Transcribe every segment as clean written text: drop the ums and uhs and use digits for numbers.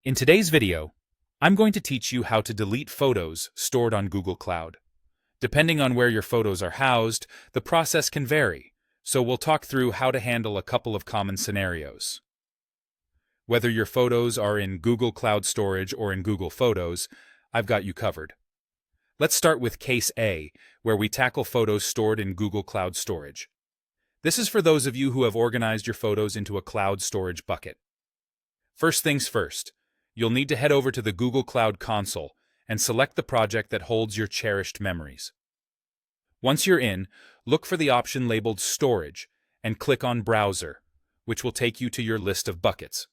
In today's video, I'm going to teach you how to delete photos stored on Google Cloud. Depending on where your photos are housed, the process can vary, so we'll talk through how to handle a couple of common scenarios. Whether your photos are in Google Cloud Storage or in Google Photos, I've got you covered. Let's start with Case A, where we tackle photos stored in Google Cloud Storage. This is for those of you who have organized your photos into a cloud storage bucket. First things first, you'll need to head over to the Google Cloud console and select the project that holds your cherished memories. Once you're in, look for the option labeled Storage and click on Browser, which will take you to your list of buckets.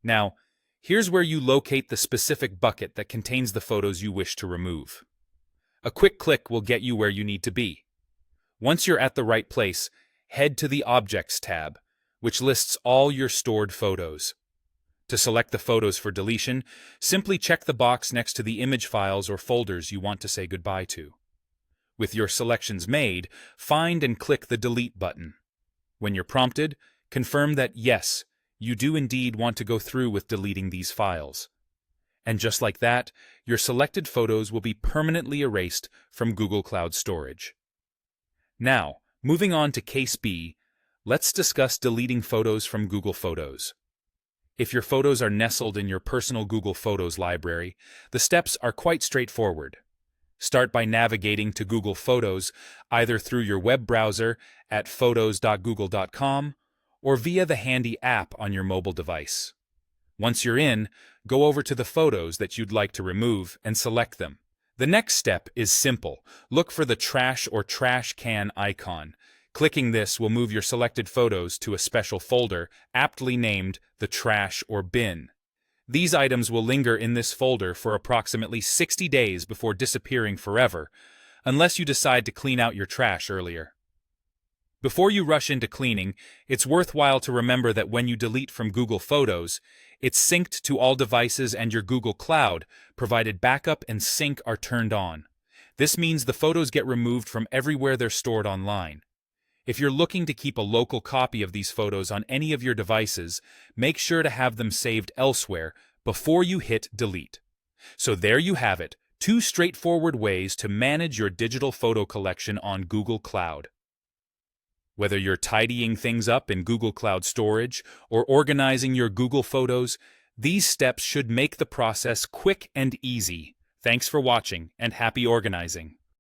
Now, here's where you locate the specific bucket that contains the photos you wish to remove. A quick click will get you where you need to be. Once you're at the right place, head to the Objects tab, which lists all your stored photos. To select the photos for deletion, simply check the box next to the image files or folders you want to say goodbye to. With your selections made, find and click the Delete button. When you're prompted, confirm that yes, you do indeed want to go through with deleting these files. And just like that, your selected photos will be permanently erased from Google Cloud Storage. Now, moving on to Case B, let's discuss deleting photos from Google Photos. If your photos are nestled in your personal Google Photos library, the steps are quite straightforward. Start by navigating to Google Photos either through your web browser at photos.google.com or via the handy app on your mobile device. Once you're in, go over to the photos that you'd like to remove and select them. The next step is simple. Look for the trash or trash can icon. Clicking this will move your selected photos to a special folder aptly named the trash or bin. These items will linger in this folder for approximately 60 days before disappearing forever, unless you decide to clean out your trash earlier. Before you rush into cleaning, it's worthwhile to remember that when you delete from Google Photos, it's synced to all devices and your Google Cloud, provided backup and sync are turned on. This means the photos get removed from everywhere they're stored online. If you're looking to keep a local copy of these photos on any of your devices, make sure to have them saved elsewhere before you hit delete. So there you have it, two straightforward ways to manage your digital photo collection on Google Cloud. Whether you're tidying things up in Google Cloud Storage or organizing your Google Photos, these steps should make the process quick and easy. Thanks for watching and happy organizing.